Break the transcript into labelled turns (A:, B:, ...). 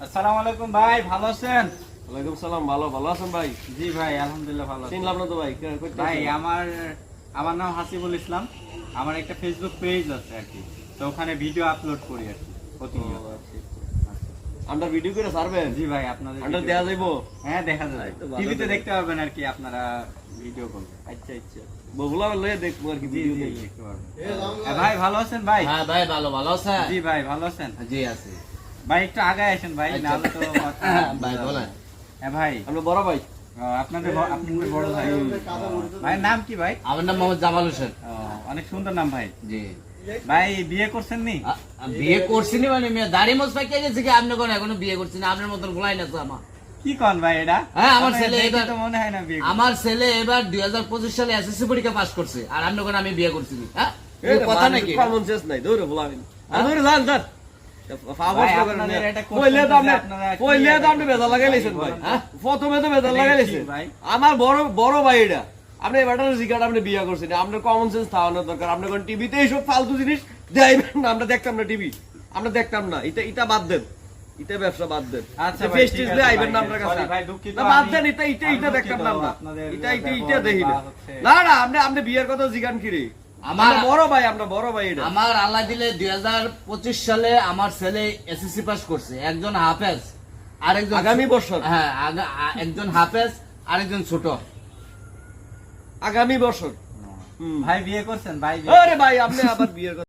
A: আসসালামু আলাইকুম ভাই, ভালো আছেন?
B: ওয়ালাইকুম সালাম। ভালো আছেন ভাই?
A: জি ভাই, আলহামদুলিল্লাহ ভালো আছি।
B: চিনলাম না তো ভাই।
A: ভাই আমার নাম হাসিবুল ইসলাম। আমার একটা ফেসবুক পেজ আছে আর কি, তো ওখানে ভিডিও আপলোড করি আর কি প্রতিনিয়ত।
B: আমরা ভিডিও করে ছাড়বেন?
A: জি ভাই, আপনাদের
B: আমরা
A: video-
B: দেয়া যাইবো?
A: হ্যাঁ, দেখা যাবে,
B: এই তো ভালো
A: টিভিতে
B: দেখা
A: দেখতে পারবেন আর কি, আপনারা ভিডিও করবেন।
B: আচ্ছা বগুলা লয়ে দেখবো আর কি
A: জি
B: ভিডিও
A: জি,
B: দেখি।
A: দেখতে পারবেন। ভাই ভালো আছেন ভাই?
C: হ্যাঁ ভাই, ভালো আছেন?
A: জি ভাই, ভালো আছেন?
C: জি আছি
A: ভাই একটু আগায় আসেন ভাই,
C: আচ্ছা।
A: নাহলে তো
C: ভাই বলেন।
A: হ্যাঁ ভাই,
B: আমরা বড় ভাই।
A: আপনাদের বড় ভাই। ভাইয়ের নাম কি ভাই?
C: আমার নাম মোহাম্মদ জামাল হোসেন।
A: অনেক সুন্দর নাম ভাই।
C: জি
A: ভাই বিয়ে করছেন নি?
C: বিয়ে করছি নি মানে মেয়ে দাড়ি মোজ পাইকে গেছে কি? আপনি কোন এখনো বিয়ে করছি না? আপনার মতন গোলাই না তো আমার।
A: কি কন ভাই এটা?
C: হ্যাঁ, আমার
A: আপনাকে
C: ছেলে
A: দেখে
C: এবার-
A: তো মনে হয় না বিয়ে করছে।
C: আমার ছেলে এবার 2025 সালে এসএসসি পরীক্ষা পাস করছে, আর আপনি কোন আমি বিয়ে করছি নি? হ্যাঁ, এই কথা নাকি?
B: কমন সেন্স নাই, দৌড়ে বলাবেন। আর দৌড়ে যান যান।
A: ভাই, আপনাদের এটা করতে
B: কইলে তো আপনি
A: আপনারা কি
B: কইলে তো আপনি বেজাল লাগাইলেছেন ভাই।
C: হ্যাঁ?
B: প্রথমে তো বেজাল
A: এটা
B: লাগাইলেছেন
A: কি ভাই?
B: আমার বড় ভাই এটা। আপনি এবারটার জিগাট আপনি বিয়া করছেন, আপনার কমন সেন্স থাকানোর দরকার। আপনি কোন টিভিতে এইসব ফালতু জিনিস দেখাইবেন না। আমরা দেখতাম না টিভি, আমরা দেখতাম না। এটা বাদ দেন, এটা ব্যবসা বাদ দেন।
A: আচ্ছা ভাই,
B: ফেস
A: ঠিক
B: টেস
A: আছে
B: দিয়ে আইবেন না
A: ভাই,
B: আপনার
A: sorry
B: কাছে।
A: ভাই, দুঃখিত
B: না বাদ
A: আমি-
B: দেন, এটা
A: আমি
B: দেখতাম না আমরা।
A: আপনাদের
B: এটা
A: ব্যবহার
B: দেখি না।
A: বা হচ্ছে-
B: না আপনি বিয়ের কথা জিগান কি রে?
C: আমার-
B: আমরা বড় ভাই এটা।
C: আমার আল্লাহ দিলে 2025 সালে আমার ছেলে এসএসসি পাস করছে। একজন হাফেজ, আরেকজন
B: আগামী বছর।
C: হ্যাঁ, একজন হাফেজ, আরেকজন ছোট।
B: আগামী বছর।
A: ভাই বিয়ে করছেন ভাই?
B: আরে ভাই আপনি আবার বিয়ের কথা